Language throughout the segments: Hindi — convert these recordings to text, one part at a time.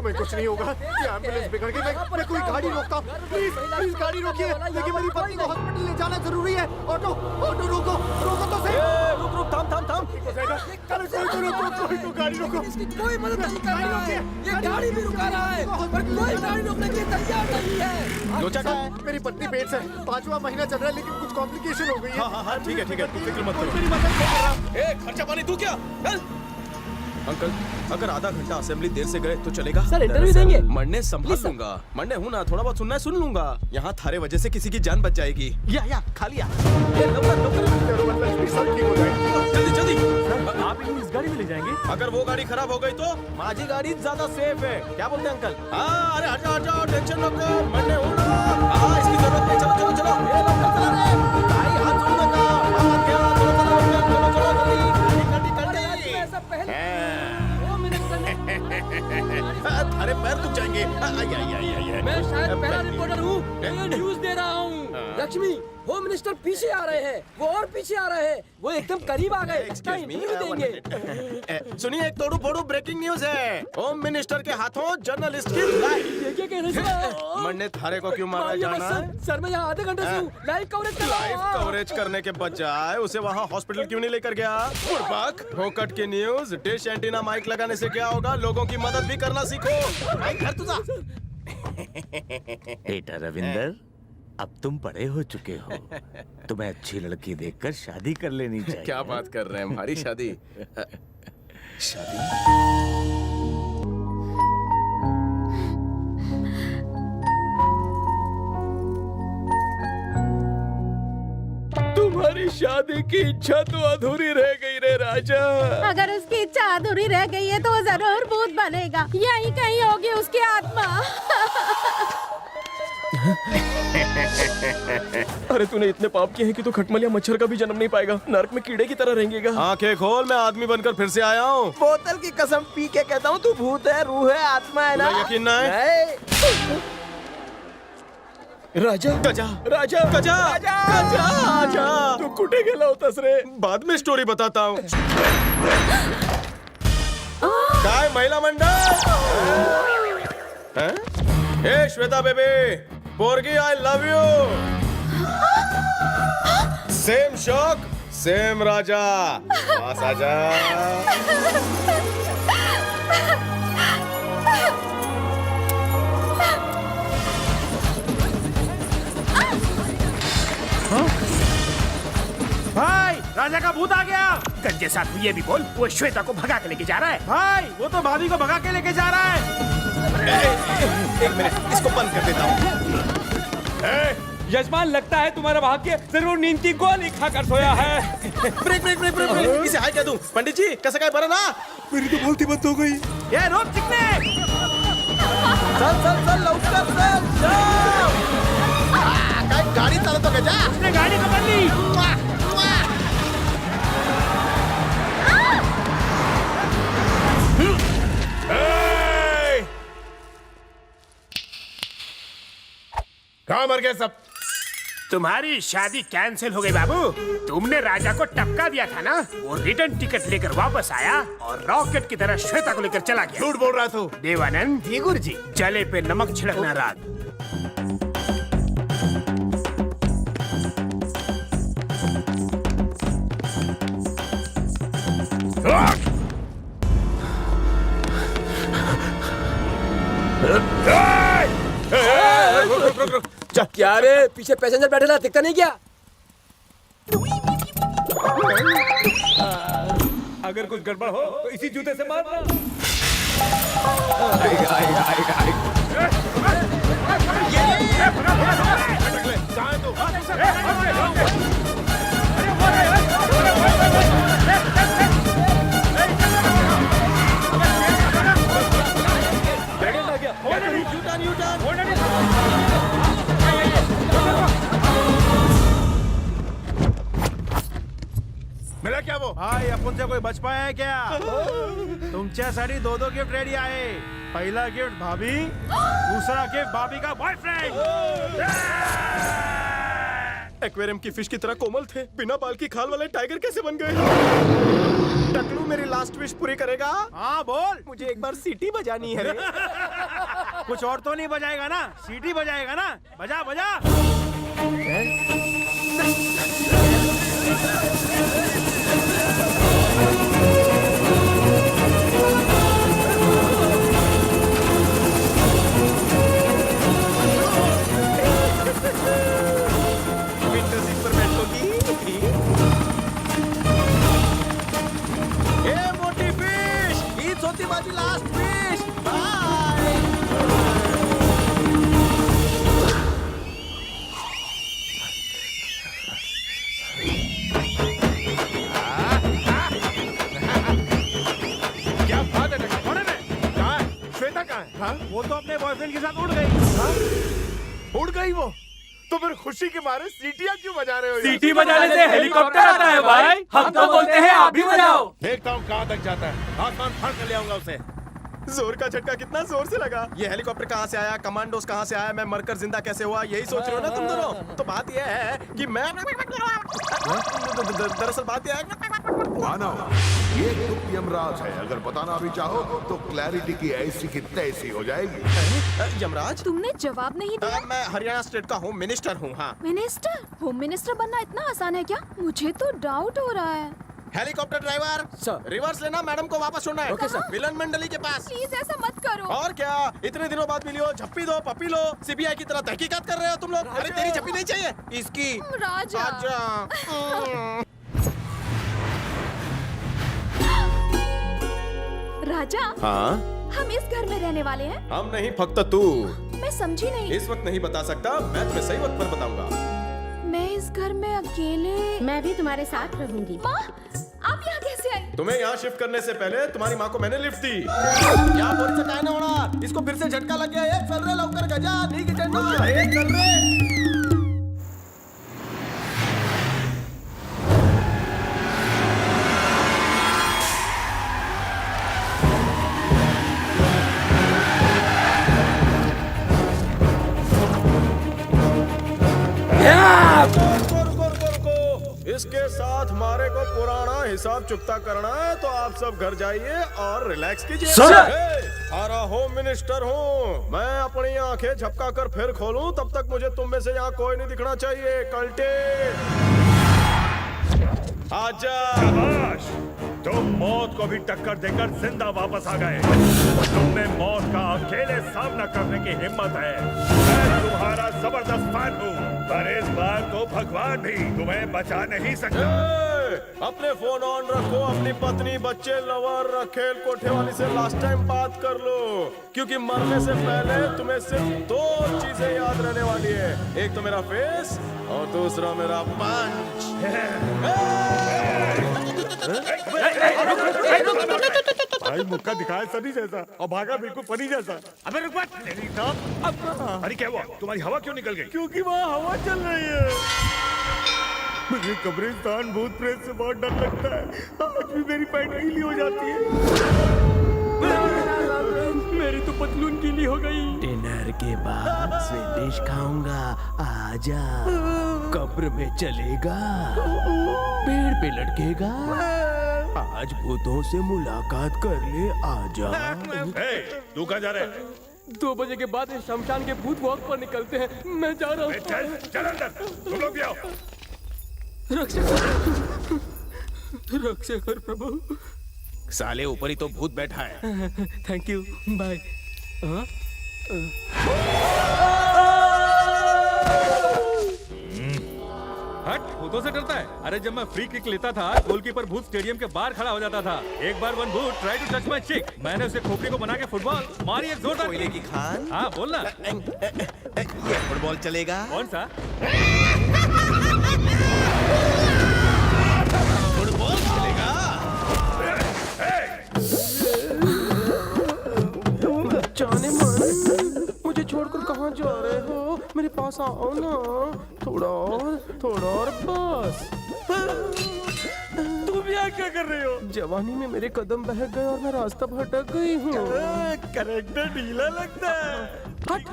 तुम्हें कुछ नहीं होगा। ये एम्बुलेंस बिगड़ गई। मैं कोई गाड़ी रोकता हूँ। प्लीज प्लीज गाड़ी रोकिए, लेकिन मेरी पत्नी को हॉस्पिटल ले जाना जरूरी है। ऑटो ऑटो रोको रोको तो सही। रुक रुक थाम थाम थाम। कोई तो गाड़ी रोको। कोई मदद नहीं कर रहा है। ये गाड़ी भी रुका रहा है पर कोई गाड़ी रोकने के लिए तैयार नहीं है। लोचा का मेरी पत्नी पेट से 5वां महीना चल रहा है, लेकिन कुछ कॉम्प्लिकेशन हो गई है। हाँ ठीक है तू फिक्र मत करो। मेरी मदद नहीं कर रहा। खर्चा पानी तू क्या? अंकल अगर आधा घंटा असेंबली देर से गए तो चलेगा? सर इंटरव्यू देंगे। मरने संभाल लूंगा। मरने हूँ ना, थोड़ा बहुत सुनना है सुन लूंगा। यहाँ थारे वजह से किसी की जान बच जाएगी। या खा लिया। जल्दी जल्दी। आप इस गाड़ी में ले जाएंगे? अगर वो गाड़ी खराब हो गई तो माझी गाड़ी ज्यादा सेफ है। क्या बोलते हैं अंकल? हाँ अरे हट जाओ टेंशन नको। मरने हूँ ना। हाँ इसकी जरूरत नहीं। चलो चलो चलो। भाई हाथ जोड़ने का। अरे पैर दुख जाएंगे। मैं शायद पहला रिपोर्टर हूँ, न्यूज़ दे रहा हूँ। लक्ष्मी, होम मिनिस्टर पीछे आ रहे हैं। वो और पीछे आ रहे हैं। वो एकदम करीब आ गए। इंटरव्यू देंगे। सुनिए एक तोड़ू फोड़ू ब्रेकिंग न्यूज है। होम मिनिस्टर के हाथों जर्नलिस्ट की लाइफ। ये क्या कह रहे हैं? मरने थारे को क्यों मारा जाना है? सर मैं यहाँ आधे घंटे से हूँ। लाइव कवरेज कर रहा हूँ। लाइव कवरेज करने के बजाय उसे वहाँ हॉस्पिटल क्यों नहीं लेकर गया? फोकट की न्यूज, डिश एंटीना माइक लगाने से क्या होगा? लोगों की मदद भी करना सीखो। माइक घर तुझा। बेटा रविंदर, अब तुम बड़े हो चुके हो। तुम्हें अच्छी लड़की देखकर शादी कर लेनी चाहिए। क्या बात कर रहे हैं? हमारी शादी? शादी? तुम्हारी शादी की इच्छा तो अधूरी रह गई रे राजा। अगर उसकी इच्छा अधूरी रह गई है तो वो जरूर भूत बनेगा। यहीं कहीं होगी उसकी आत्मा। अरे तूने इतने पाप किए हैं कि तू खटमलिया मच्छर का भी जन्म नहीं पाएगा। नरक में कीड़े की तरह रहेंगेगा। आंखें खोल, मैं आदमी बनकर फिर से आया हूँ। बोतल की कसम पी के कहता हूँ, तू भूत है, रूह है, आत्मा है ना? यकीन ना है? राजा गजा राजा गजा गजा आजा। तू कुठे गेला होतास रे? बाद में स्टोरी बताता हूँ। काय महिला मंडळ? हे श्वेता बेबी, पोरगी आई लव यू। सेम शौक सेम राजा। पास आजा। भाई राजा का भूत आ गया। गंजे साथ ये भी बोल, वो श्वेता को भगा के लेके जा रहा है। भाई वो तो भाभी को भगा के लेके जा रहा है। एक मिनट, इसको बंद कर देता हूँ। यजमान, लगता है तुम्हारा भाग्य जरूर नींद की गोली खाकर सोया है। Break break break break break. इसे हाय क्या दूं? पंडित जी कैसा काय बना ना? मेरी तो बोलती बंद हो गई। ये रोक चिकने। चल चल चल लौटकर चल। गाड़ी चालत हो गया। उसने गाड़ी पकड़ ली। कहाँ मर गए सब? तुम्हारी शादी कैंसिल हो गई बाबू। तुमने राजा को टपका दिया था ना, वो रिटर्न टिकट लेकर वापस आया और रॉकेट की तरह श्वेता को लेकर चला गया। झूठ बोल रहा तू। देवानंद, जी गुरुजी। जले पे नमक छिड़कना रात। क्या रे, पीछे पैसेंजर बैठे ना, दिखता नहीं क्या? अगर कुछ गड़बड़ हो तो इसी जूते से मारना। मिला क्या वो? भाई अपन से कोई बच पाया है क्या? तुमच्यासाठी दो गिफ्ट रेडी आहे। पहिला गिफ्ट भाभी, दूसरा गिफ्ट भाभी का बॉयफ्रेंड। एक्वेरियम की फिश की तरह कोमल थे, बिना बाल की खाल वाले टाइगर कैसे बन गए? टकलू मेरी लास्ट विश पूरी करेगा? हाँ बोल। मुझे एक बार सीटी बजानी है रे। कुछ और तो नहीं बजाएगा ना, सीटी बजाएगा ना, बजा बजा। विंडो सीट पर बैठोगी? ए मोटी फिश, हीच होती माझी लास्ट फिश। बाय। क्या बात है टकलू, कौन है मैं? कहाँ है? श्वेता कहाँ है? हाँ? वो तो अपने बॉयफ्रेंड के साथ उड़ गई। हाँ? उड़ गई वो? तो फिर खुशी के मारे सीटियां क्यों बजा रहे हो? सीटी बजाने से हेलीकॉप्टर आता है भाई। हम तो बोलते हैं आप भी बजाओ। देखता हूँ कहाँ तक जाता है, आसमान फाड़ कर ले आऊंगा उसे। जोर का झटका कितना जोर से लगा। ये हेलीकॉप्टर कहाँ से आया, कमांडोज कहाँ से आया, मैं मरकर जिंदा कैसे हुआ, यही सोच रहे हो ना तुम दोनों? तो बात यह है कि मैं दरअसल बात यह है मानव, ये गुप्त यमराज है। अगर बताना भी चाहो तो क्लैरिटी की ऐसी की तैसी हो जाएगी। यमराज, तुमने जवाब नहीं दिया। मैं हरियाणा स्टेट का होम मिनिस्टर हूँ। हाँ, मिनिस्टर? होम मिनिस्टर बनना इतना आसान है क्या? मुझे तो डाउट हो रहा है। Helicopter driver sir. रिवर्स लेना, मैडम को वापस छोड़ना है। Okay sir. विलन मंडली के पास। प्लीज ऐसा मत करो। और क्या, इतने दिनों बाद मिली हो, झप्पी दो पप्पी लो, सीबीआई की तरह तहकीकात कर रहे हो तुम लोग। अरे तेरी झप्पी नहीं चाहिए, इसकी। राजा। राजा, हाँ, हम इस घर में रहने वाले हैं? हम नहीं, फक्त तू। मैं समझी नहीं। इस वक्त नहीं बता सकता, मैं तुम्हें सही वक्त पर बताऊंगा। मैं इस घर में अकेले। मैं भी तुम्हारे साथ रहूंगी। माँ, आप यहाँ कैसे आई? तुम्हें यहाँ शिफ्ट करने से पहले तुम्हारी माँ को मैंने लिफ्ट दी। यहाँ बोल से कहना होना, इसको फिर से झटका लग गया है। चल रहे लवकर गजा, नहीं की चढ़ना। अरे चल रहे। इसके साथ हमारे को पुराना हिसाब चुकता करना है, तो आप सब घर जाइए और रिलैक्स कीजिए। सारा होम मिनिस्टर हूँ मैं, अपनी आंखें झपका कर फिर खोलूं तब तक मुझे तुम में से यहाँ कोई नहीं दिखना चाहिए। कल्टे आजा। शाबाश, तुम मौत को भी टक्कर देकर जिंदा वापस आ गए। तुमने मौत का अकेले सामना करने की हिम्मत है। मैं तुम्हारा जबरदस्त फैन हूँ, पर इस बार तो भगवान भी तुम्हें बचा नहीं सकता। अपने फोन ऑन रखो, अपनी पत्नी, बच्चे, लवर, रखेल, कोठे वाली से लास्ट टाइम बात कर लो, क्योंकि मरने से पहले तुम्हें सिर्फ दो चीजें याद रहने वाली है। एक तो मेरा फेस और दूसरा मेरा पंच। भाई मुक्का दिखाया सनी जैसा और भागा बिल्कुल परी जैसा। अबे रुक मत। तेरी तो अरे क्या हुआ, तुम्हारी हवा क्यों निकल गई? क्योंकि वहाँ हवा चल रही है। मुझे कब्रिस्तान भूत प्रेत से बहुत डर लगता है। आज भी मेरी पैंट गीली हो जाती है। मेरी तो पतलून गीली हो गई। डिनर के बाद स्वीडिश खाऊंगा, आजा। कब्र में चलेगा, पेड़ पे लटकेगा, आज भूतों से मुलाकात कर ले, आजा। तू कहाँ जा रहे है? 2 बजे के बाद शमशान के भूत वॉक पर निकलते हैं। मैं जा रहा हूँ। चल चल अंदर, तुम लोग भी आओ। रक्षक प्रभु। साले ऊपर ही तो भूत बैठा है। Thank you, bye. हट, भूतों से डरता है? अरे जब मैं फ्री किक लेता था, गोलकीपर भूत स्टेडियम के बाहर खड़ा हो जाता था। एक बार वन भूत ट्राई टू टच माय चिक, मैंने उसे खोपड़ी को बना के फुटबॉल मारी, एक जोरदार कोयले की खान। हाँ बोलना। ये फुटबॉल चलेगा? कौन सा? फुटबॉल चलेगा? जाने मन, मुझे छोड़कर कहाँ जा रहे हो? मेरे पास आओ ना, थोड़ा और बस। तुम यहाँ क्या कर रहे हो? जवानी में मेरे कदम बहक गए और मैं रास्ता भटक गई हूँ। करेक्टर ढीला लगता है। हट,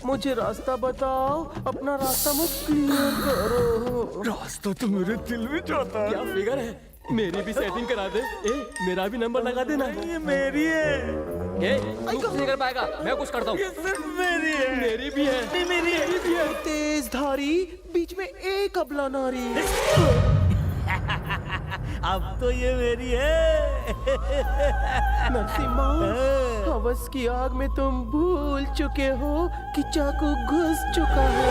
मुझे रास्ता बताओ, अपना रास्ता मुझे क्लियर करो। रास्ता तो मेरे दिल में जाता है। क्या फिगर है? मेरी भी सेटिंग करा दे। मेरा भी नंबर लगा देना। ये मेरी है। तू कुछ नहीं कर पाएगा, मैं कुछ करता हूँ। ये सिर्फ मेरी है। मेरी भी है। नहीं, मेरी है। तेज धारी बीच में एक अबला नारी। अब तो ये मेरी है। नरसिम्हा, हवस की आग में तुम भूल चुके हो कि चाकू घुस चुका है।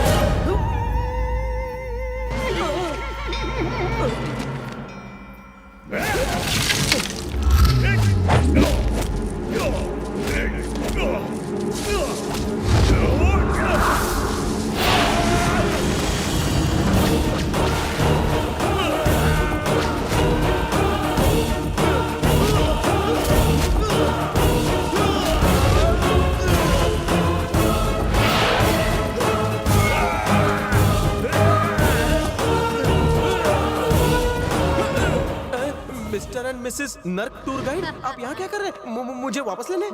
मिस्टर एंड मिसेस नर्क टूर गाइड, आप यहाँ क्या कर रहे हैं? मुझे वापस लेने?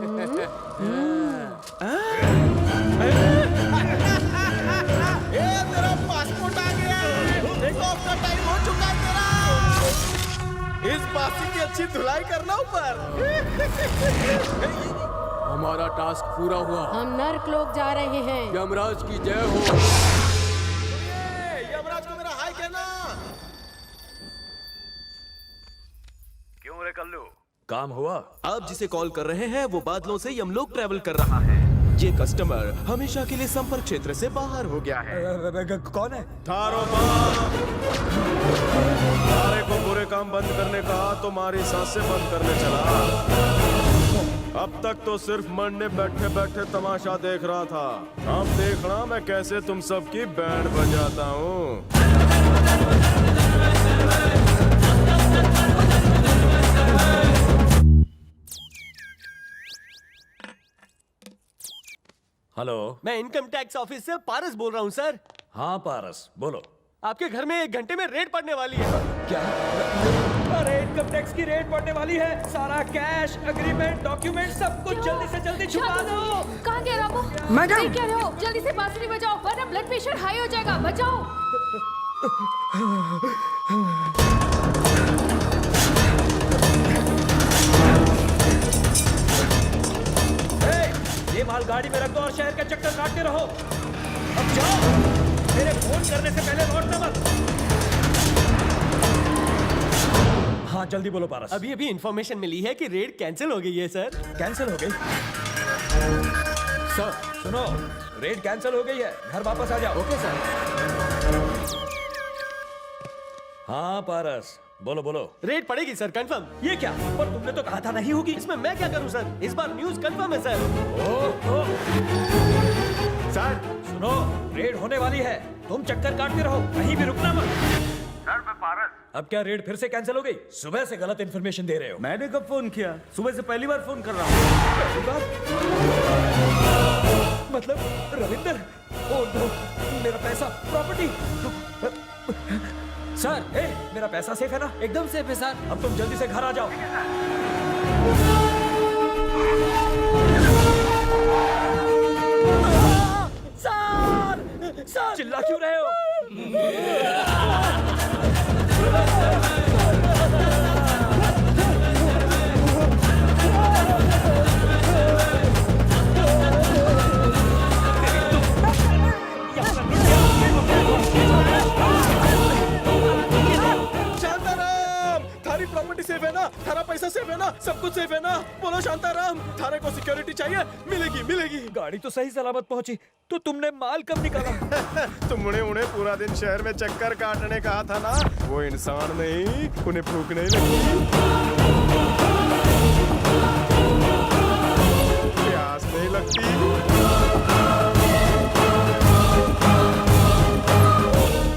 मेरा पासपोर्ट आ गया। टेक ऑफ का टाइम हो चुका है तेरा। इस बासी की अच्छी धुलाई करना ऊपर। हमारा टास्क पूरा हुआ। हम नर्क लोग जा रहे हैं। यमराज की जय हो। यमराज को मेरा हाय कहना। क्यों रे कल्लू, काम हुआ? आप जिसे कॉल कर रहे हैं वो बादलों से यमलोक ट्रैवल कर रहा है। ये कस्टमर हमेशा के लिए संपर्क क्षेत्र से बाहर हो गया है। कौन है? थारो थारे को बुरे काम बंद करने कहा तो मारी सांसें बंद करने चला। अब तक तो सिर्फ मन ने बैठे बैठे तमाशा देख रहा था। अब देखना मैं कैसे तुम सबकी बैंड बजाता हूँ। हेलो, मैं इनकम टैक्स ऑफिस से पारस बोल रहा हूँ सर। हाँ पारस, बोलो। आपके घर में 1 घंटे में रेड पड़ने वाली है। क्या? अरे इनकम टैक्स की रेड पड़ने वाली है। सारा कैश, एग्रीमेंट, डॉक्यूमेंट सब कुछ जल्दी से जल्दी छुपा दो। कहाँ गया रामू? मैडम! क्या रहे हो? जल्दी से बांसुरी बजाओ वरना ब्लड प्रेशर हाई हो जाएगा। बजाओ। ये माल गाड़ी में रख दो और शहर के चक्कर काटते रहो। अब जाओ, मेरे फोन करने से पहले लौटना मत। हाँ जल्दी बोलो पारस। अभी अभी इंफॉर्मेशन मिली है कि रेड कैंसिल हो गई है सर। कैंसिल हो गई? सर सुनो, रेड कैंसिल हो गई है, घर वापस आ जाओ। Okay sir. हाँ पारस, बोलो बोलो। रेड पड़ेगी सर, कंफर्म। ये क्या? पर तुमने तो कहा था नहीं होगी। इसमें मैं क्या करूं सर? इस बार न्यूज़ कंफर्म है सर। सर सुनो, रेड होने वाली है, तुम चक्कर काटते रहो, कहीं भी रुकना मत। सर मैं पारस। अब क्या रेड फिर से कैंसिल हो गई? सुबह से गलत इन्फॉर्मेशन दे रहे हो। मैंने कब फोन किया? सुबह से पहली बार फोन कर रहा हूँ। पहली बार? मतलब रविंदर? ओह नो, मेरा पैसा, प्रॉपर्टी। सर, मेरा पैसा सेफ है ना? एकदम सेफ है सर। अब तुम जल्दी से घर आ जाओ। सर चिल्ला क्यों रहे हो? प्रॉपर्टी सेफ है ना? थारा पैसा सेफ है ना? सब कुछ सेफ है ना? बोलो शांताराम, थारे को सिक्योरिटी चाहिए? मिलेगी मिलेगी। गाड़ी तो सही सलामत पहुंची, तो तुमने माल कब निकाला? तुमने उन्हें पूरा दिन शहर में चक्कर काटने कहा था ना, वो इंसान नहीं, उन्हें भूख नहीं लगी, प्यास नहीं लगती।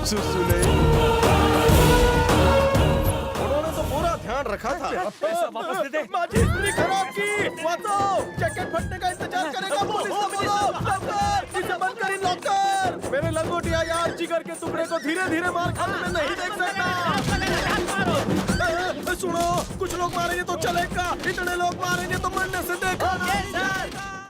सुसु नहीं। उन्होंने तो पूरा ध्यान रखा था। पैसा वापस दे दे। माझी स्त्री खराब की, वाचो, जैकेट फटने का इंतजार करेगा, पुलिस को बोलो, लॉकर, इसे बंद करी लॉकर। मेरे लंगोटिया यार जिगर के टुकड़े को धीरे धीरे मार खाने में नहीं देख सकता। सुनो, कुछ लोग मारेंगे तो चलेगा, इतने लोग मारेंगे तो मरने से देखो।